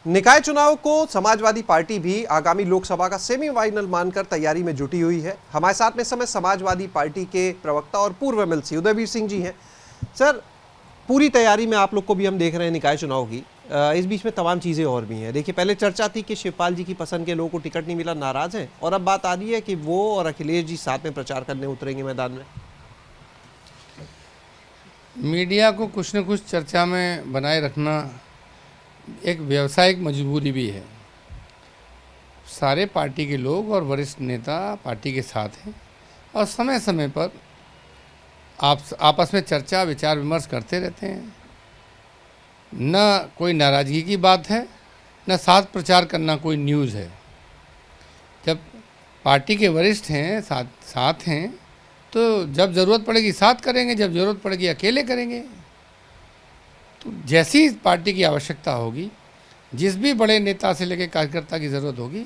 निकाय चुनाव को समाजवादी पार्टी भी आगामी लोकसभा का सेमीफाइनल मानकर तैयारी में जुटी हुई है। हमारे साथ में इस समय समाजवादी पार्टी के प्रवक्ता और पूर्व एमएलसी उदयवीर सिंह जी हैं। सर, पूरी तैयारी में आप लोग को भी हम देख रहे हैं निकाय चुनाव की। इस बीच में तमाम चीजें और भी हैं। देखिए, पहले चर्चा थी कि शिवपाल जी की पसंद के लोगों को टिकट नहीं मिला, नाराज हैं, और अब बात आ रही है कि वो और अखिलेश जी साथ में प्रचार करने उतरेंगे मैदान में। मीडिया को कुछ न कुछ चर्चा में बनाए रखना एक व्यावसायिक मजबूरी भी है। सारे पार्टी के लोग और वरिष्ठ नेता पार्टी के साथ हैं और समय समय पर आपस में चर्चा विचार विमर्श करते रहते हैं। न कोई नाराज़गी की बात है, न साथ प्रचार करना कोई न्यूज़ है। जब पार्टी के वरिष्ठ हैं, साथ हैं, तो जब ज़रूरत पड़ेगी साथ करेंगे, जब ज़रूरत पड़ेगी अकेले करेंगे। तो जैसी पार्टी की आवश्यकता होगी, जिस भी बड़े नेता से लेकर कार्यकर्ता की ज़रूरत होगी,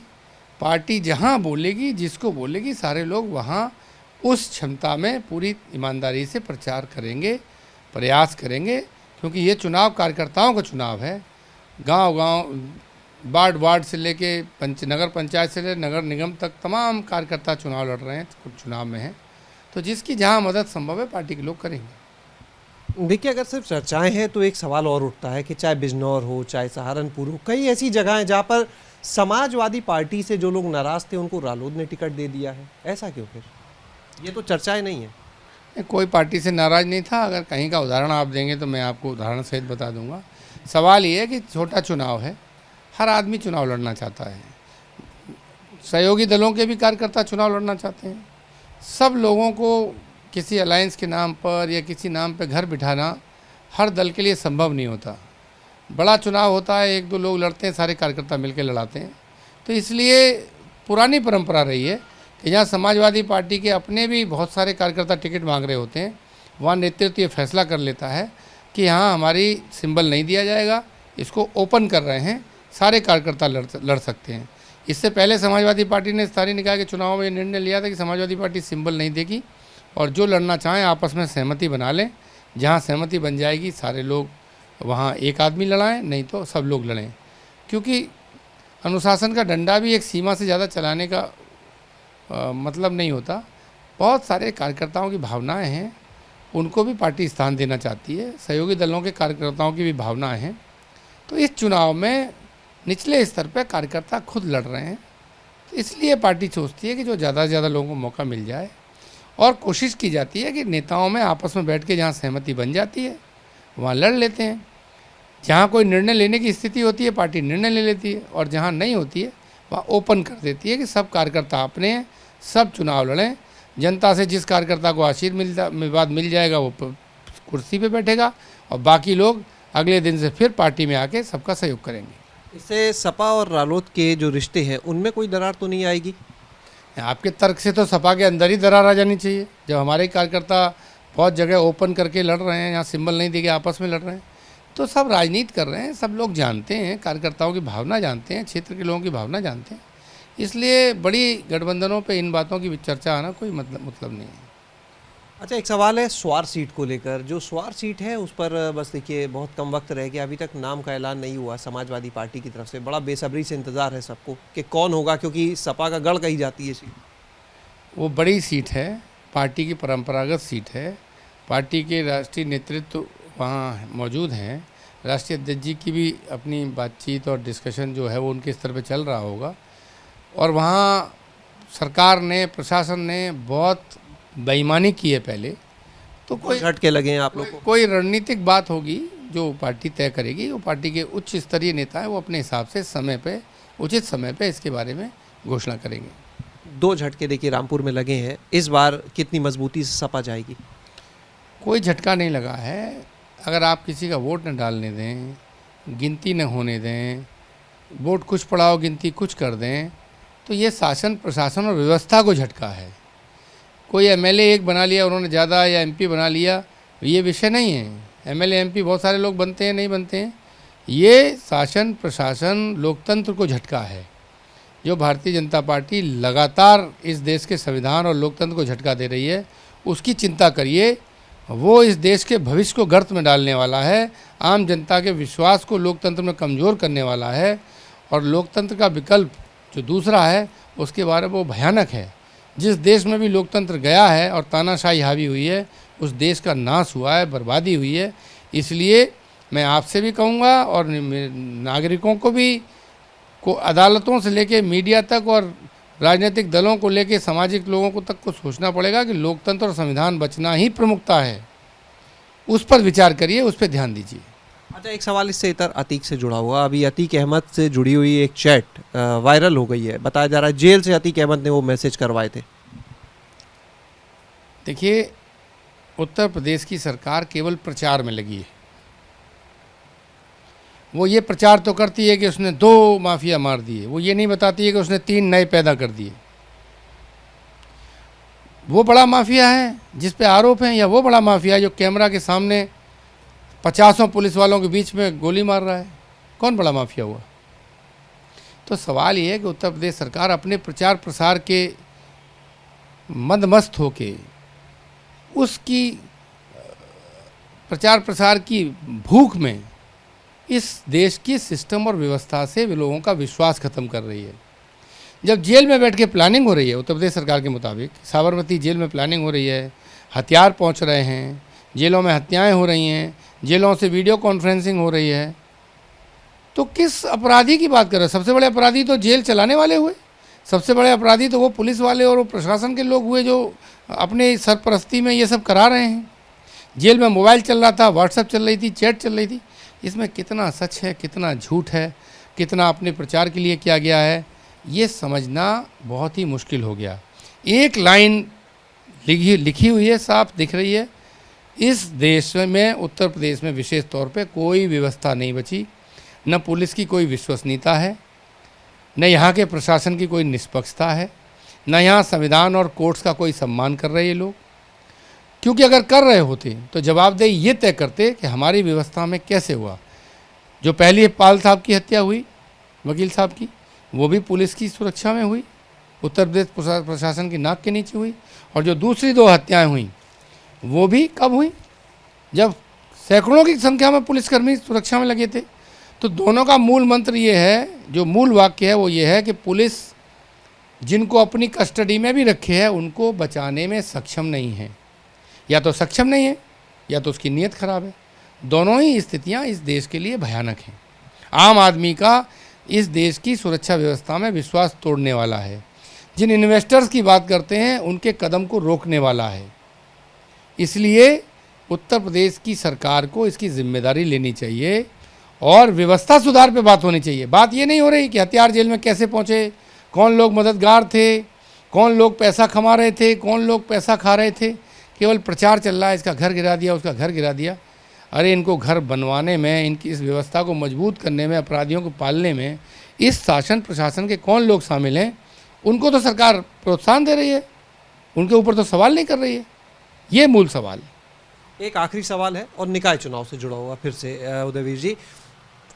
पार्टी जहां बोलेगी, जिसको बोलेगी, सारे लोग वहां उस क्षमता में पूरी ईमानदारी से प्रचार करेंगे, प्रयास करेंगे। क्योंकि ये चुनाव कार्यकर्ताओं का चुनाव है। गांव-गांव, वार्ड से लेके नगर पंचायत से लेकर नगर निगम तक तमाम कार्यकर्ता चुनाव लड़ रहे हैं, चुनाव में हैं। तो जिसकी जहां मदद संभव है पार्टी के लोग करेंगे। देखिए, अगर सिर्फ चर्चाएं हैं तो एक सवाल और उठता है कि चाहे बिजनौर हो, चाहे सहारनपुर हो, कई ऐसी जगह हैं जहां पर समाजवादी पार्टी से जो लोग नाराज थे उनको रालोद ने टिकट दे दिया है। ऐसा क्यों? फिर ये तो चर्चाएं नहीं है। कोई पार्टी से नाराज़ नहीं था। अगर कहीं का उदाहरण आप देंगे तो मैं आपको उदाहरण सहित बता दूंगा। सवाल ये है कि छोटा चुनाव है, हर आदमी चुनाव लड़ना चाहता है, सहयोगी दलों के भी कार्यकर्ता चुनाव लड़ना चाहते हैं। सब लोगों को किसी अलायंस के नाम पर या किसी नाम पर घर बिठाना हर दल के लिए संभव नहीं होता। बड़ा चुनाव होता है, एक दो लोग लड़ते हैं, सारे कार्यकर्ता मिलकर लड़ाते हैं। तो इसलिए पुरानी परंपरा रही है कि जहाँ समाजवादी पार्टी के अपने भी बहुत सारे कार्यकर्ता टिकट मांग रहे होते हैं, वहाँ नेतृत्व ये फैसला कर लेता है कि यहाँ हमारी सिंबल नहीं दिया जाएगा, इसको ओपन कर रहे हैं, सारे कार्यकर्ता लड़ सकते हैं। इससे पहले समाजवादी पार्टी ने स्थानीय निकाय के चुनाव में ये निर्णय लिया था कि समाजवादी पार्टी सिंबल नहीं देगी और जो लड़ना चाहें आपस में सहमति बना लें। जहाँ सहमति बन जाएगी सारे लोग वहाँ एक आदमी लड़ाएं, नहीं तो सब लोग लड़ें। क्योंकि अनुशासन का डंडा भी एक सीमा से ज़्यादा चलाने का मतलब नहीं होता। बहुत सारे कार्यकर्ताओं की भावनाएं हैं, उनको भी पार्टी स्थान देना चाहती है। सहयोगी दलों के कार्यकर्ताओं की भी भावनाएं हैं। तो इस चुनाव में निचले स्तर पर कार्यकर्ता खुद लड़ रहे हैं, तो इसलिए पार्टी सोचती है कि जो ज़्यादा से ज़्यादा लोगों को मौका मिल जाए, और कोशिश की जाती है कि नेताओं में आपस में बैठ के जहाँ सहमति बन जाती है वहाँ लड़ लेते हैं। जहाँ कोई निर्णय लेने की स्थिति होती है पार्टी निर्णय ले लेती है, और जहाँ नहीं होती है वहाँ ओपन कर देती है कि सब कार्यकर्ता अपने हैं, सब चुनाव लड़ें। जनता से जिस कार्यकर्ता को आशीर्वाद मिल जाएगा वो कुर्सी पे बैठेगा, और बाकी लोग अगले दिन से फिर पार्टी में आके सबका सहयोग करेंगे। इससे सपा और रालोद के जो रिश्ते हैं उनमें कोई दरार तो नहीं आएगी? आपके तर्क से तो सपा के अंदर ही दरार आ जानी चाहिए। जब हमारे कार्यकर्ता बहुत जगह ओपन करके लड़ रहे हैं, यहाँ सिंबल नहीं देके आपस में लड़ रहे हैं, तो सब राजनीति कर रहे हैं। सब लोग जानते हैं, कार्यकर्ताओं की भावना जानते हैं, क्षेत्र के लोगों की भावना जानते हैं। इसलिए बड़ी गठबंधनों पे इन बातों की चर्चा आना कोई मतलब नहीं है। अच्छा, एक सवाल है स्वार सीट को लेकर। जो स्वार सीट है उस पर बस देखिए बहुत कम वक्त रह गया, अभी तक नाम का ऐलान नहीं हुआ समाजवादी पार्टी की तरफ से। बड़ा बेसब्री से इंतजार है सबको कि कौन होगा, क्योंकि सपा का गढ़ कही जाती है सीट। वो बड़ी सीट है, पार्टी की परंपरागत सीट है। पार्टी के राष्ट्रीय नेतृत्व वहाँ मौजूद हैं। राष्ट्रीय अध्यक्ष जी की भी अपनी बातचीत और डिस्कशन जो है वो उनके स्तर पे चल रहा होगा, और वहाँ सरकार ने, प्रशासन ने बहुत बेईमानी की है पहले। तो कोई झटके लगे हैं आप लोग को? कोई रणनीतिक बात होगी जो पार्टी तय करेगी। वो पार्टी के उच्च स्तरीय नेता है, वो अपने हिसाब से समय पे, उचित समय पे इसके बारे में घोषणा करेंगे। 2 झटके देखिए रामपुर में लगे हैं, इस बार कितनी मजबूती से सपा जाएगी? कोई झटका नहीं लगा है। अगर आप किसी का वोट न डालने दें, गिनती न होने दें, वोट कुछ पड़ाओ गिनती कुछ कर दें, तो ये शासन, प्रशासन और व्यवस्था को झटका है। कोई एमएलए एक बना लिया उन्होंने ज़्यादा, या एमपी बना लिया, ये विषय नहीं है। एमएलए एमपी बहुत सारे लोग बनते हैं, नहीं बनते हैं। ये शासन, प्रशासन, लोकतंत्र को झटका है। जो भारतीय जनता पार्टी लगातार इस देश के संविधान और लोकतंत्र को झटका दे रही है, उसकी चिंता करिए। वो इस देश के भविष्य को गर्त में डालने वाला है, आम जनता के विश्वास को लोकतंत्र में कमज़ोर करने वाला है, और लोकतंत्र का विकल्प जो दूसरा है उसके बारे में वो भयानक है। जिस देश में भी लोकतंत्र गया है और तानाशाही हावी हुई है, उस देश का नाश हुआ है, बर्बादी हुई है। इसलिए मैं आपसे भी कहूँगा और नागरिकों को भी, को अदालतों से लेके मीडिया तक और राजनीतिक दलों को लेके सामाजिक लोगों को तक को सोचना पड़ेगा कि लोकतंत्र और संविधान बचना ही प्रमुखता है। उस पर विचार करिए, उस पर ध्यान दीजिए। अच्छा, एक सवाल इससे इतर अतीक से जुड़ा हुआ। अभी अतीक अहमद से जुड़ी हुई एक चैट वायरल हो गई है। बताया जा रहा है जेल से अतीक अहमद ने वो मैसेज करवाए थे। देखिए, उत्तर प्रदेश की सरकार केवल प्रचार में लगी है। वो ये प्रचार तो करती है कि उसने 2 माफिया मार दिए, वो ये नहीं बताती है कि उसने 3 नए पैदा कर दिए। वो बड़ा माफिया है जिस पे आरोप हैं, या वो बड़ा माफिया है जो कैमरा के सामने 50 पुलिस वालों के बीच में गोली मार रहा है? कौन बड़ा माफिया हुआ? तो सवाल ये है कि उत्तर प्रदेश सरकार अपने प्रचार प्रसार के मदमस्त होके उसकी प्रचार प्रसार की भूख में इस देश की सिस्टम और व्यवस्था से लोगों का विश्वास खत्म कर रही है। जब जेल में बैठ के प्लानिंग हो रही है, उत्तर प्रदेश सरकार के मुताबिक साबरमती जेल में प्लानिंग हो रही है, हथियार पहुंच रहे हैं, जेलों में हत्याएं हो रही हैं, जेलों से वीडियो कॉन्फ्रेंसिंग हो रही है, तो किस अपराधी की बात कर रहे हैं? सबसे बड़े अपराधी तो जेल चलाने वाले हुए, सबसे बड़े अपराधी तो वो पुलिस वाले और वो प्रशासन के लोग हुए जो अपने सरपरस्ती में ये सब करा रहे हैं। जेल में मोबाइल चल रहा था, व्हाट्सएप चल रही थी, चैट चल रही थी। इसमें कितना सच है, कितना झूठ है, कितना अपने प्रचार के लिए किया गया है, ये समझना बहुत ही मुश्किल हो गया। एक लाइन लिखी हुई है, साफ दिख रही है, इस देश में उत्तर प्रदेश में विशेष तौर पे कोई व्यवस्था नहीं बची, न पुलिस की कोई विश्वसनीयता है, न यहाँ के प्रशासन की कोई निष्पक्षता है, न यहाँ संविधान और कोर्ट्स का कोई सम्मान कर रहे ये लोग। क्योंकि अगर कर रहे होते तो जवाबदेही ये तय करते कि हमारी व्यवस्था में कैसे हुआ। जो पहली पाल साहब की हत्या हुई, वकील साहब की, वो भी पुलिस की सुरक्षा में हुई, उत्तर प्रदेश प्रशासन की नाक के नीचे हुई। और जो दूसरी 2 हत्याएं हुई वो भी कब हुई? जब सैकड़ों की संख्या में पुलिसकर्मी सुरक्षा में लगे थे। तो दोनों का मूल मंत्र ये है, जो मूल वाक्य है वो ये है कि पुलिस जिनको अपनी कस्टडी में भी रखे है उनको बचाने में सक्षम नहीं है, या तो सक्षम नहीं है या तो उसकी नीयत खराब है। दोनों ही स्थितियां इस देश के लिए भयानक हैं। आम आदमी का इस देश की सुरक्षा व्यवस्था में विश्वास तोड़ने वाला है। जिन इन्वेस्टर्स की बात करते हैं उनके कदम को रोकने वाला है। इसलिए उत्तर प्रदेश की सरकार को इसकी जिम्मेदारी लेनी चाहिए और व्यवस्था सुधार पे बात होनी चाहिए। बात ये नहीं हो रही कि हथियार जेल में कैसे पहुँचे, कौन लोग मददगार थे, कौन लोग पैसा कमा रहे थे, कौन लोग पैसा खा रहे थे। केवल प्रचार चल रहा है, इसका घर गिरा दिया, उसका घर गिरा दिया। अरे इनको घर बनवाने में, इनकी इस व्यवस्था को मजबूत करने में, अपराधियों को पालने में इस शासन प्रशासन के कौन लोग शामिल हैं, उनको तो सरकार प्रोत्साहन दे रही है, उनके ऊपर तो सवाल नहीं कर रही है। ये मूल सवाल है। एक आखिरी सवाल है और निकाय चुनाव से जुड़ा हुआ फिर से उदयवीर जी।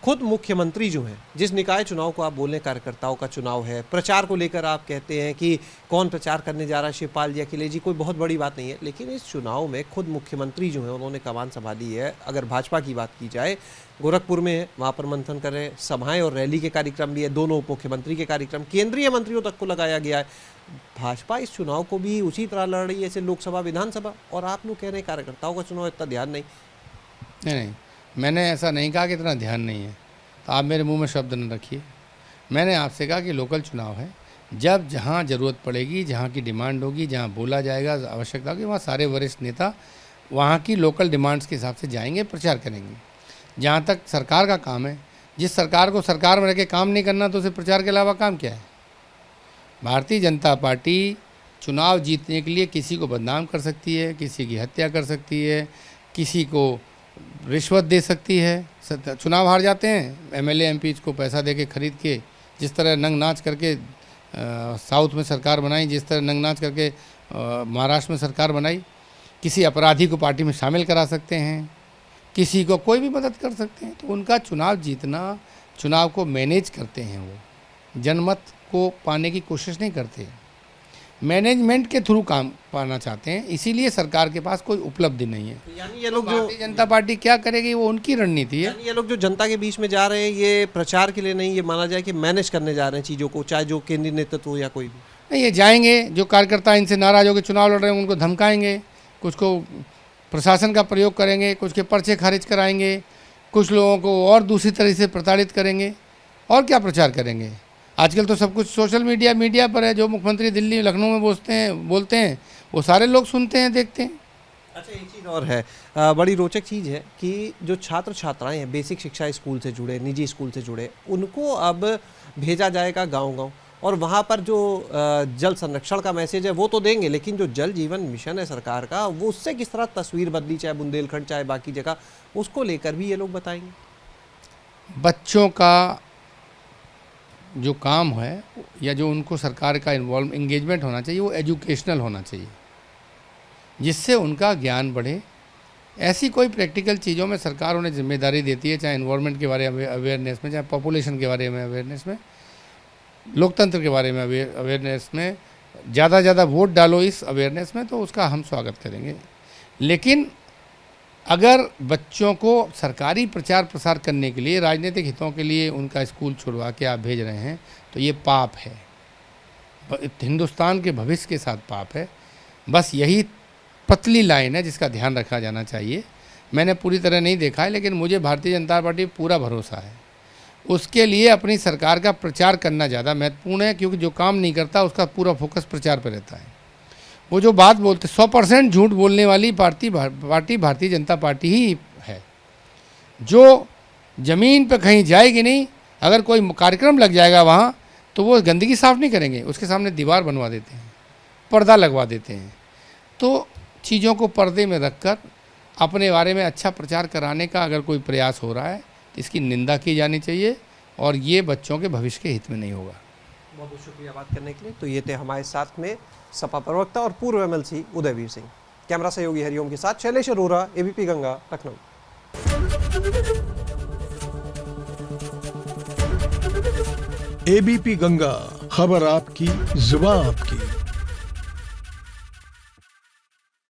खुद मुख्यमंत्री जो हैं, जिस निकाय चुनाव को आप बोलें कार्यकर्ताओं का चुनाव है, प्रचार को लेकर आप कहते हैं कि कौन प्रचार करने जा रहा है, शिवपाल जी अखिलेश जी, कोई बहुत बड़ी बात नहीं है। लेकिन इस चुनाव में खुद मुख्यमंत्री जो हैं उन्होंने कमान संभाली है। अगर भाजपा की बात की जाए, गोरखपुर में है, वहाँ पर मंथन करें, सभाएं और रैली के कार्यक्रम भी है, दोनों उप मुख्यमंत्री के कार्यक्रम, केंद्रीय मंत्रियों तक को लगाया गया है। भाजपा इस चुनाव को भी उसी तरह लड़ रही है जैसे लोकसभा विधानसभा, और आप लोग कह रहे हैं कार्यकर्ताओं का चुनाव इतना ध्यान नहीं। नहीं, मैंने ऐसा नहीं कहा कि इतना ध्यान नहीं है, तो आप मेरे मुंह में शब्द न रखिए। मैंने आपसे कहा कि लोकल चुनाव है, जब जहाँ ज़रूरत पड़ेगी, जहाँ की डिमांड होगी, जहाँ बोला जाएगा, आवश्यकता होगी, वहाँ सारे वरिष्ठ नेता वहाँ की लोकल डिमांड्स के हिसाब से जाएंगे, प्रचार करेंगे। जहाँ तक सरकार का काम है, जिस सरकार को सरकार में रह के काम नहीं करना तो उसे प्रचार के अलावा काम क्या है? भारतीय जनता पार्टी चुनाव जीतने के लिए किसी को बदनाम कर सकती है, किसी की हत्या कर सकती है, किसी को रिश्वत दे सकती है। चुनाव हार जाते हैं, एमएलए एमपी को पैसा दे के खरीद के, जिस तरह नंग नाच करके साउथ में सरकार बनाई, जिस तरह नंग नाच करके महाराष्ट्र में सरकार बनाई। किसी अपराधी को पार्टी में शामिल करा सकते हैं, किसी को कोई भी मदद कर सकते हैं। तो उनका चुनाव जीतना, चुनाव को मैनेज करते हैं, वो जनमत को पाने की कोशिश नहीं करते। मैनेजमेंट के थ्रू काम पाना चाहते हैं, इसीलिए सरकार के पास कोई उपलब्धि नहीं है। यानी ये लोग जो भारतीय जनता पार्टी क्या करेगी वो उनकी रणनीति है। यानी ये लोग जो जनता के बीच में जा रहे हैं, ये प्रचार के लिए नहीं, ये माना जाए कि मैनेज करने जा रहे हैं चीज़ों को, चाहे जो केंद्रीय नेतृत्व हो या कोई भी। नहीं, ये जाएंगे, जो कार्यकर्ता इनसे नाराज होकर चुनाव लड़ रहे हैं उनको धमकाएंगे, कुछ को प्रशासन का प्रयोग करेंगे, कुछ के पर्चे खारिज कराएंगे, कुछ लोगों को और दूसरी तरह से प्रताड़ित करेंगे, और क्या प्रचार करेंगे। आजकल तो सब कुछ सोशल मीडिया पर है। जो मुख्यमंत्री दिल्ली लखनऊ में बोलते हैं वो सारे लोग सुनते हैं, देखते हैं। अच्छा, एक चीज़ और है, बड़ी रोचक चीज़ है कि जो छात्र छात्राएं हैं बेसिक शिक्षा स्कूल से जुड़े, निजी स्कूल से जुड़े, उनको अब भेजा जाएगा गांव-गांव, और वहाँ पर जो जल संरक्षण का मैसेज है वो तो देंगे, लेकिन जो जल जीवन मिशन है सरकार का, वो उससे किस तरह तस्वीर बदली, चाहे बुंदेलखंड चाहे बाकी जगह, उसको लेकर भी ये लोग बताएंगे। बच्चों का जो काम है या जो उनको सरकार का एंगेजमेंट होना चाहिए वो एजुकेशनल होना चाहिए, जिससे उनका ज्ञान बढ़े। ऐसी कोई प्रैक्टिकल चीज़ों में सरकार उन्हें जिम्मेदारी देती है, चाहे एनवायरनमेंट के बारे में अवेयरनेस में, चाहे पॉपुलेशन के बारे में अवेयरनेस में, लोकतंत्र के बारे में अवेयरनेस में, ज़्यादा वोट डालो इस अवेयरनेस में, तो उसका हम स्वागत करेंगे। लेकिन अगर बच्चों को सरकारी प्रचार प्रसार करने के लिए, राजनीतिक हितों के लिए उनका स्कूल छुड़वा के आप भेज रहे हैं, तो ये पाप है, हिंदुस्तान के भविष्य के साथ पाप है। बस यही पतली लाइन है जिसका ध्यान रखा जाना चाहिए। मैंने पूरी तरह नहीं देखा है, लेकिन मुझे भारतीय जनता पार्टी पर पूरा भरोसा है। उसके लिए अपनी सरकार का प्रचार करना ज़्यादा महत्वपूर्ण है, क्योंकि जो काम नहीं करता उसका पूरा फोकस प्रचार पर रहता है। वो जो बात बोलते 100% झूठ बोलने वाली पार्टी भारतीय जनता पार्टी ही है, जो ज़मीन पे कहीं जाएगी नहीं। अगर कोई कार्यक्रम लग जाएगा वहाँ, तो वो गंदगी साफ़ नहीं करेंगे, उसके सामने दीवार बनवा देते हैं, पर्दा लगवा देते हैं। तो चीज़ों को पर्दे में रखकर अपने बारे में अच्छा प्रचार कराने का अगर कोई प्रयास हो रहा है तो इसकी निंदा की जानी चाहिए, और ये बच्चों के भविष्य के हित में नहीं होगा। बहुत बहुत शुक्रिया बात करने के लिए। तो ये थे हमारे साथ में सपा प्रवक्ता और पूर्व MLC उदयवीर सिंह। कैमरा सहयोगी हरिओम के साथ शैलेश अरोरा, ABP गंगा, लखनऊ। ABP गंगा, खबर आपकी, जुबान आपकी।